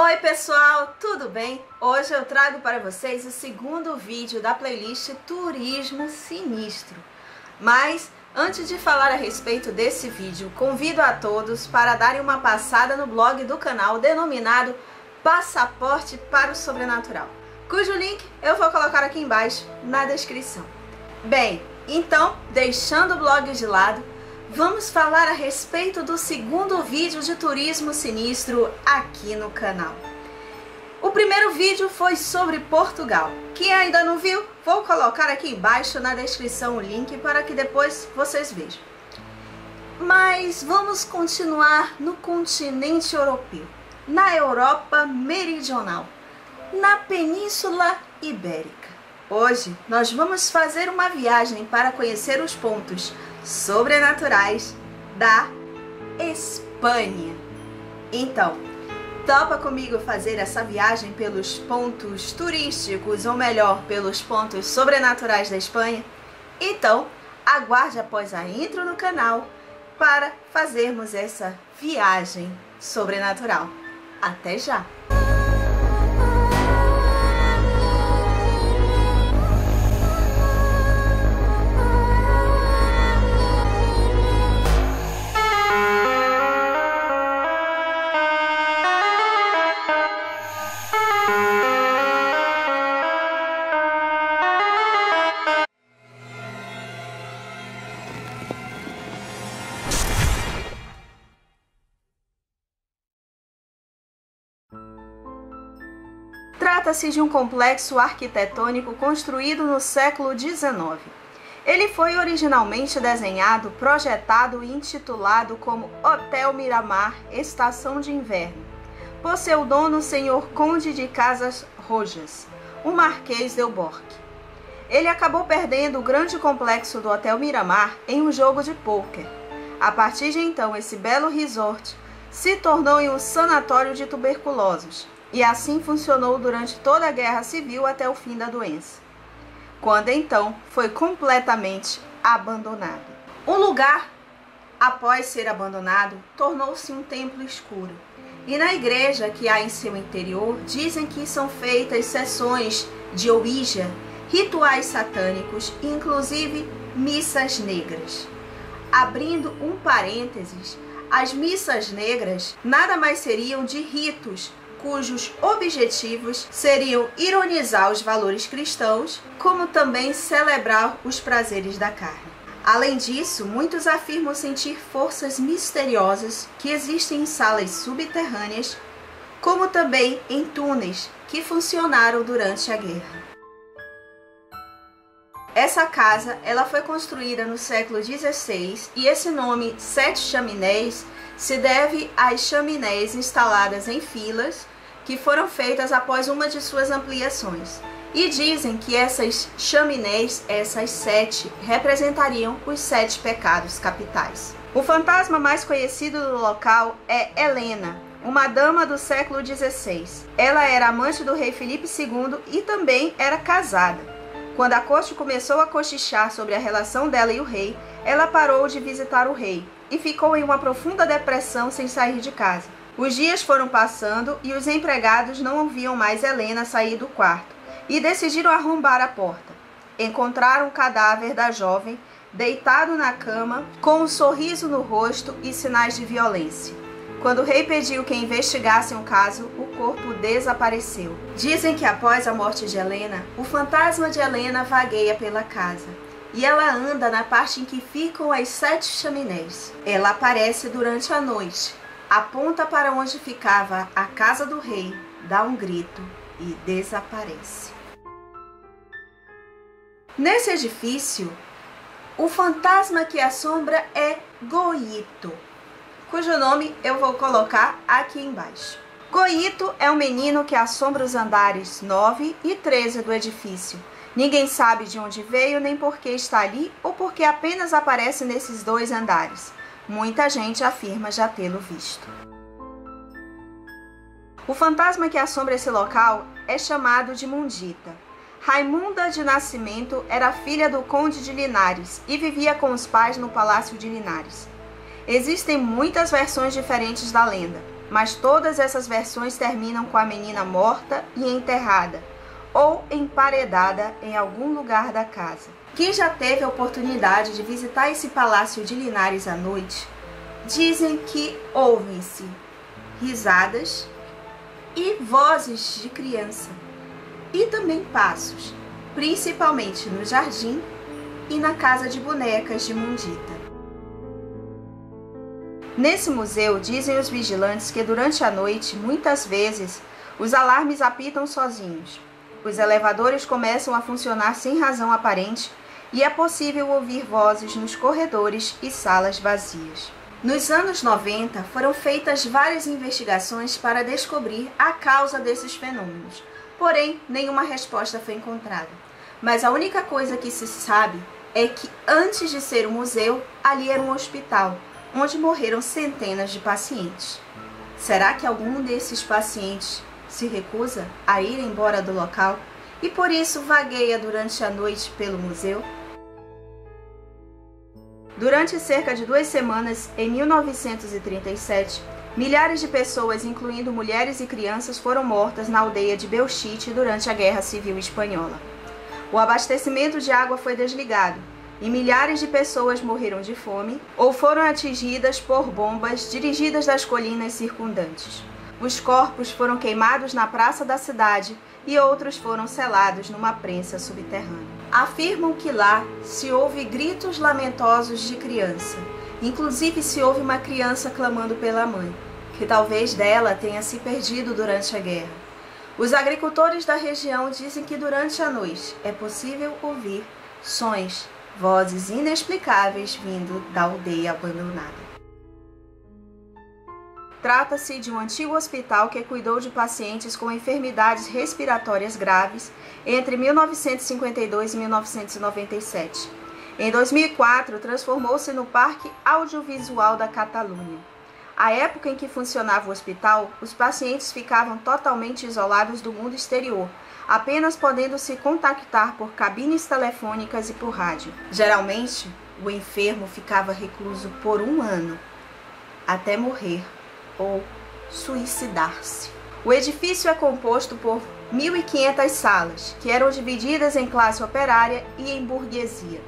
Oi pessoal, tudo bem? Hoje eu trago para vocês o segundo vídeo da playlist Turismo Sinistro. Mas antes de falar a respeito desse vídeo, convido a todos para darem uma passada no blog do canal denominado Passaporte para o Sobrenatural, cujo link eu vou colocar aqui embaixo na descrição. Bem, então, deixando o blog de lado, vamos falar a respeito do segundo vídeo de Turismo Sinistro aqui no canal. O primeiro vídeo foi sobre Portugal. Quem ainda não viu, vou colocar aqui embaixo na descrição o link para que depois vocês vejam. Mas vamos continuar no continente europeu, na Europa Meridional, na Península Ibérica. Hoje nós vamos fazer uma viagem para conhecer os pontos sobrenaturais da Espanha. Então, topa comigo fazer essa viagem pelos pontos turísticos, ou melhor, pelos pontos sobrenaturais da Espanha? Então, aguarde após a intro no canal para fazermos essa viagem sobrenatural. Até já! Trata-se de um complexo arquitetônico construído no século XIX. Ele foi originalmente desenhado, projetado e intitulado como Hotel Miramar Estação de Inverno, por seu dono, senhor Conde de Casas Rojas, o Marquês de Alborque. Ele acabou perdendo o grande complexo do Hotel Miramar em um jogo de pôquer. A partir de então, esse belo resort se tornou em um sanatório de tuberculosos, e assim funcionou durante toda a Guerra Civil até o fim da doença, quando então foi completamente abandonado. O lugar, após ser abandonado, tornou-se um templo escuro, e na igreja que há em seu interior dizem que são feitas sessões de Ouija, rituais satânicos e inclusive missas negras. Abrindo um parênteses, as missas negras nada mais seriam de ritos cujos objetivos seriam ironizar os valores cristãos, como também celebrar os prazeres da carne. Além disso, muitos afirmam sentir forças misteriosas que existem em salas subterrâneas, como também em túneis que funcionaram durante a guerra. Essa casa ela foi construída no século XVI e esse nome Sete Chaminés se deve às chaminés instaladas em filas que foram feitas após uma de suas ampliações. E dizem que essas chaminés, essas sete, representariam os 7 pecados capitais. O fantasma mais conhecido do local é Helena, uma dama do século XVI. Ela era amante do rei Filipe II e também era casada. Quando a corte começou a cochichar sobre a relação dela e o rei, ela parou de visitar o rei e ficou em uma profunda depressão sem sair de casa. Os dias foram passando e os empregados não ouviam mais Helena sair do quarto e decidiram arrombar a porta. Encontraram o cadáver da jovem deitado na cama com um sorriso no rosto e sinais de violência. Quando o rei pediu que investigassem o caso, o corpo desapareceu. Dizem que após a morte de Helena, o fantasma de Helena vagueia pela casa. E ela anda na parte em que ficam as 7 chaminés. Ela aparece durante a noite, aponta para onde ficava a casa do rei, dá um grito e desaparece. Nesse edifício, o fantasma que assombra é Goito, cujo nome eu vou colocar aqui embaixo. Goito é um menino que assombra os andares 9 e 13 do edifício. Ninguém sabe de onde veio, nem por que está ali, ou porque apenas aparece nesses 2 andares. Muita gente afirma já tê-lo visto. O fantasma que assombra esse local é chamado de Mundita. Raimunda de Nascimento era filha do Conde de Linares e vivia com os pais no Palácio de Linares. Existem muitas versões diferentes da lenda. mas todas essas versões terminam com a menina morta e enterrada, ou emparedada em algum lugar da casa. Quem já teve a oportunidade de visitar esse palácio de Linares à noite, dizem que ouvem-se risadas e vozes de criança, e também passos, principalmente no jardim e na casa de bonecas de Mundita. Nesse museu, dizem os vigilantes que durante a noite, muitas vezes, os alarmes apitam sozinhos. Os elevadores começam a funcionar sem razão aparente e é possível ouvir vozes nos corredores e salas vazias. Nos anos 90, foram feitas várias investigações para descobrir a causa desses fenômenos, porém, nenhuma resposta foi encontrada. Mas a única coisa que se sabe é que antes de ser um museu, ali era um hospital, onde morreram centenas de pacientes. Será que algum desses pacientes se recusa a ir embora do local e por isso vagueia durante a noite pelo museu? Durante cerca de 2 semanas, em 1937, milhares de pessoas, incluindo mulheres e crianças, foram mortas na aldeia de Belchite durante a Guerra Civil Espanhola. O abastecimento de água foi desligado e milhares de pessoas morreram de fome ou foram atingidas por bombas dirigidas das colinas circundantes. Os corpos foram queimados na praça da cidade e outros foram selados numa prensa subterrânea. Afirmam que lá se ouve gritos lamentosos de criança. Inclusive se ouve uma criança clamando pela mãe, que talvez dela tenha se perdido durante a guerra. Os agricultores da região dizem que durante a noite é possível ouvir sons, vozes inexplicáveis vindo da aldeia abandonada. Trata-se de um antigo hospital que cuidou de pacientes com enfermidades respiratórias graves entre 1952 e 1997. Em 2004, transformou-se no Parque Audiovisual da Catalunha. À época em que funcionava o hospital, os pacientes ficavam totalmente isolados do mundo exterior, apenas podendo se contactar por cabines telefônicas e por rádio. Geralmente, o enfermo ficava recluso por 1 ano, até morrer ou suicidar-se. O edifício é composto por 1.500 salas, que eram divididas em classe operária e em burguesia.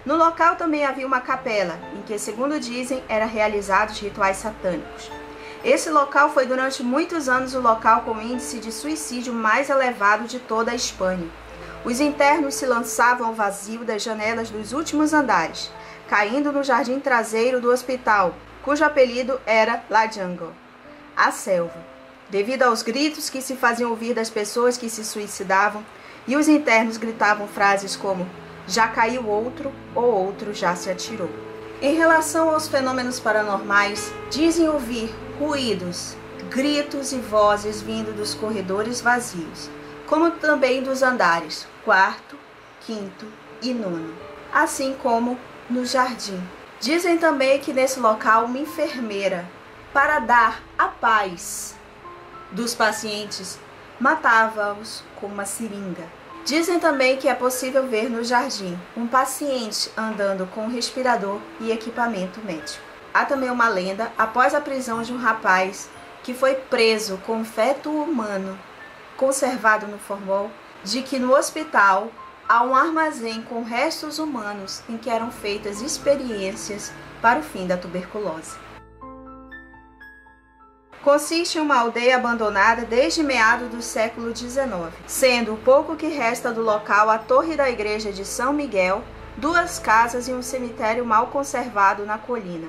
No local também havia uma capela, em que, segundo dizem, eram realizados rituais satânicos. Esse local foi durante muitos anos o local com o índice de suicídio mais elevado de toda a Espanha. Os internos se lançavam ao vazio das janelas dos últimos andares, caindo no jardim traseiro do hospital, cujo apelido era La Jungle, a selva, devido aos gritos que se faziam ouvir das pessoas que se suicidavam, e os internos gritavam frases como "já caiu outro" ou "outro já se atirou". Em relação aos fenômenos paranormais, dizem ouvir ruídos, gritos e vozes vindo dos corredores vazios, como também dos andares 4º, 5º e 9º, assim como no jardim. Dizem também que nesse local uma enfermeira, para dar a paz dos pacientes, matava-os com uma seringa. Dizem também que é possível ver no jardim um paciente andando com um respirador e equipamento médico. Há também uma lenda, após a prisão de um rapaz que foi preso com feto humano conservado no formol, de que no hospital há um armazém com restos humanos em que eram feitas experiências para o fim da tuberculose. Consiste em uma aldeia abandonada desde meados do século XIX, sendo o pouco que resta do local a torre da igreja de São Miguel, 2 casas e um cemitério mal conservado na colina.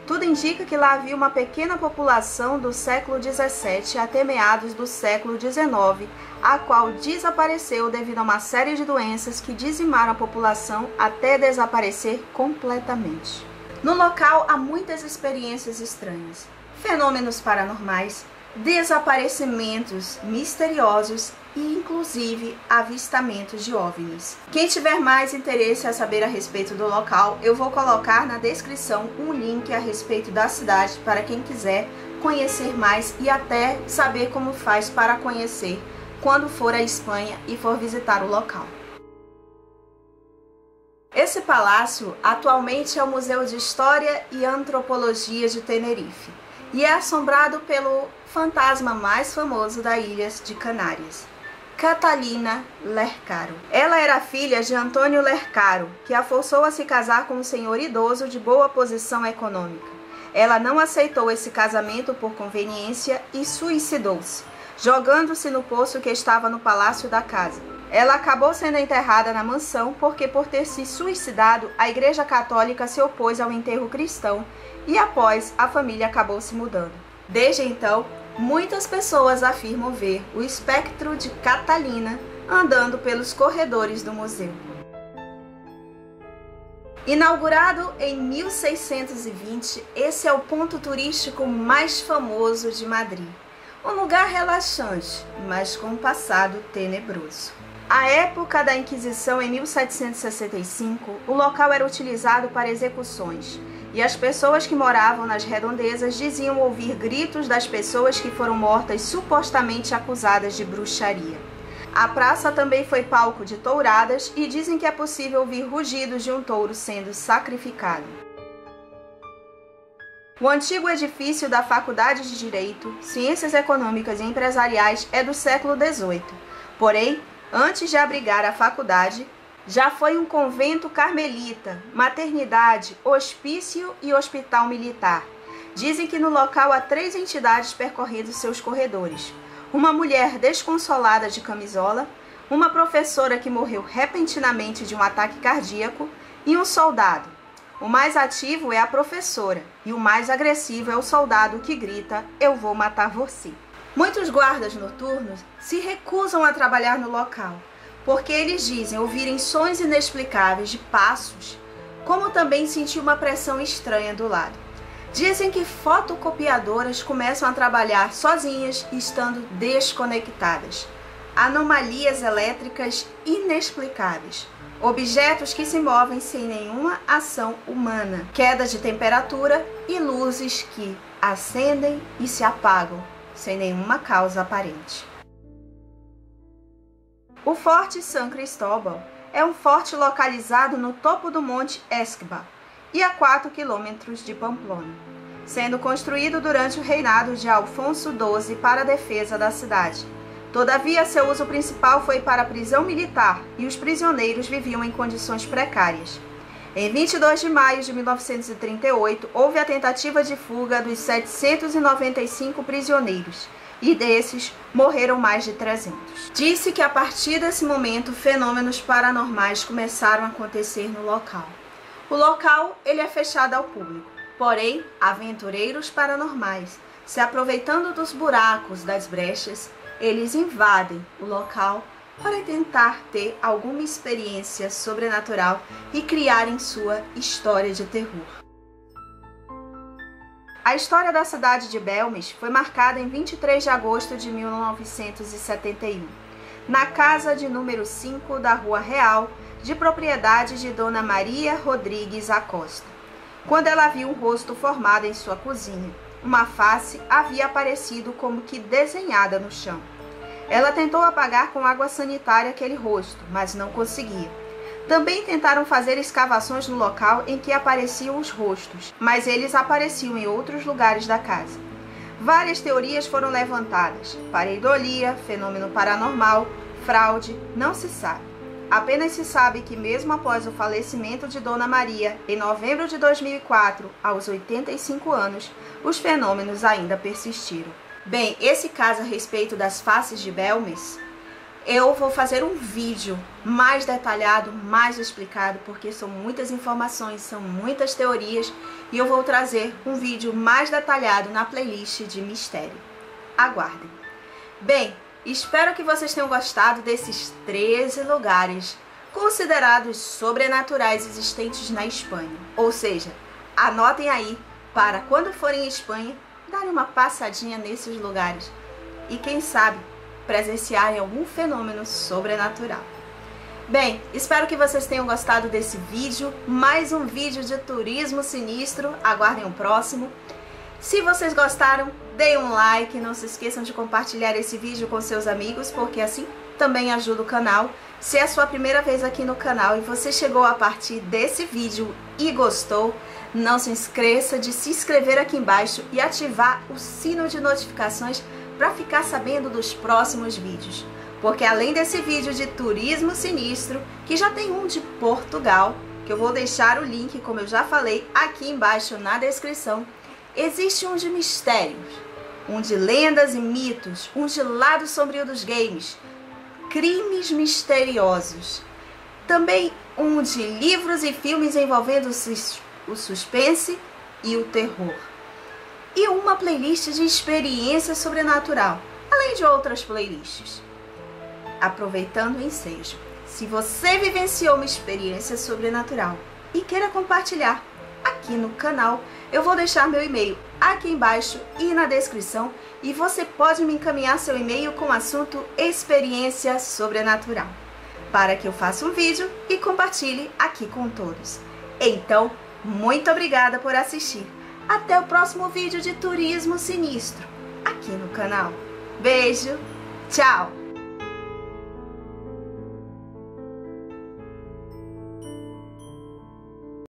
Tudo indica que lá havia uma pequena população do século XVII até meados do século XIX, a qual desapareceu devido a uma série de doenças que dizimaram a população até desaparecer completamente. No local há muitas experiências estranhas, fenômenos paranormais, desaparecimentos misteriosos e, inclusive, avistamentos de OVNIs. Quem tiver mais interesse a saber a respeito do local, eu vou colocar na descrição um link a respeito da cidade para quem quiser conhecer mais e até saber como faz para conhecer quando for à Espanha e for visitar o local. Esse palácio atualmente é o Museu de História e Antropologia de Tenerife. e é assombrado pelo fantasma mais famoso das Ilhas de Canárias, Catalina Lercaro. Ela era filha de Antônio Lercaro, que a forçou a se casar com um senhor idoso de boa posição econômica. Ela não aceitou esse casamento por conveniência e suicidou-se, jogando-se no poço que estava no palácio da casa. Ela acabou sendo enterrada na mansão porque, por ter se suicidado, a Igreja Católica se opôs ao enterro cristão e, após, a família acabou se mudando. Desde então, muitas pessoas afirmam ver o espectro de Catalina andando pelos corredores do museu. Inaugurado em 1620, esse é o ponto turístico mais famoso de Madrid. Um lugar relaxante, mas com um passado tenebroso. À época da Inquisição, em 1765, o local era utilizado para execuções, e as pessoas que moravam nas redondezas diziam ouvir gritos das pessoas que foram mortas supostamente acusadas de bruxaria. A praça também foi palco de touradas e dizem que é possível ouvir rugidos de um touro sendo sacrificado. O antigo edifício da Faculdade de Direito, Ciências Econômicas e Empresariais é do século XVIII. Porém, antes de abrigar a faculdade, já foi um convento carmelita, maternidade, hospício e hospital militar. Dizem que no local há 3 entidades percorrendo seus corredores. Uma mulher desconsolada de camisola, uma professora que morreu repentinamente de um ataque cardíaco e um soldado. O mais ativo é a professora e o mais agressivo é o soldado que grita: "Eu vou matar você". Muitos guardas noturnos se recusam a trabalhar no local, porque eles dizem ouvirem sons inexplicáveis de passos, como também sentir uma pressão estranha do lado. Dizem que fotocopiadoras começam a trabalhar sozinhas e estando desconectadas. Anomalias elétricas inexplicáveis. Objetos que se movem sem nenhuma ação humana. Queda de temperatura e luzes que acendem e se apagam, sem nenhuma causa aparente. O Forte San Cristóbal é um forte localizado no topo do Monte Escba e a 4 quilômetros de Pamplona, sendo construído durante o reinado de Alfonso XII para a defesa da cidade. Todavia, seu uso principal foi para a prisão militar e os prisioneiros viviam em condições precárias. Em 22 de maio de 1938, houve a tentativa de fuga dos 795 prisioneiros, e desses morreram mais de 300. Disse que a partir desse momento, fenômenos paranormais começaram a acontecer no local. O local ele é fechado ao público, porém, aventureiros paranormais, se aproveitando dos buracos, das brechas, eles invadem o local para tentar ter alguma experiência sobrenatural e criarem sua história de terror. A história da cidade de Belmes foi marcada em 23 de agosto de 1971, na casa de número 5 da Rua Real, de propriedade de Dona Maria Rodrigues Acosta, quando ela viu um rosto formado em sua cozinha. Uma face havia aparecido como que desenhada no chão. Ela tentou apagar com água sanitária aquele rosto, mas não conseguia. Também tentaram fazer escavações no local em que apareciam os rostos, mas eles apareciam em outros lugares da casa. Várias teorias foram levantadas: pareidolia, fenômeno paranormal, fraude, não se sabe. Apenas se sabe que mesmo após o falecimento de Dona Maria, em novembro de 2004, aos 85 anos, os fenômenos ainda persistiram. Bem, esse caso a respeito das faces de Belmes, eu vou fazer um vídeo mais detalhado, mais explicado, porque são muitas informações, são muitas teorias, e eu vou trazer um vídeo mais detalhado na playlist de mistério. Aguardem. Bem, espero que vocês tenham gostado desses 13 lugares considerados sobrenaturais existentes na Espanha. Ou seja, anotem aí para quando forem em Espanha, darem uma passadinha nesses lugares e quem sabe presenciarem algum fenômeno sobrenatural. Bem, espero que vocês tenham gostado desse vídeo, mais um vídeo de turismo sinistro, aguardem o próximo. Se vocês gostaram, deem um like, não se esqueçam de compartilhar esse vídeo com seus amigos, porque assim também ajuda o canal. Se é a sua primeira vez aqui no canal e você chegou a partir desse vídeo e gostou, não se esqueça de se inscrever aqui embaixo e ativar o sino de notificações para ficar sabendo dos próximos vídeos. Porque além desse vídeo de turismo sinistro, que já tem um de Portugal, que eu vou deixar o link, como eu já falei, aqui embaixo na descrição, existe um de mistérios, um de lendas e mitos, um de lado sombrio dos games, crimes misteriosos, também um de livros e filmes envolvendo o suspense e o terror, e uma playlist de experiência sobrenatural, além de outras playlists. Aproveitando o ensejo, se você vivenciou uma experiência sobrenatural e queira compartilhar aqui no canal, eu vou deixar meu e-mail aqui embaixo e na descrição, e você pode me encaminhar seu e-mail com o assunto experiência sobrenatural, para que eu faça um vídeo e compartilhe aqui com todos. Então, muito obrigada por assistir. Até o próximo vídeo de Turismo Sinistro aqui no canal. Beijo, tchau!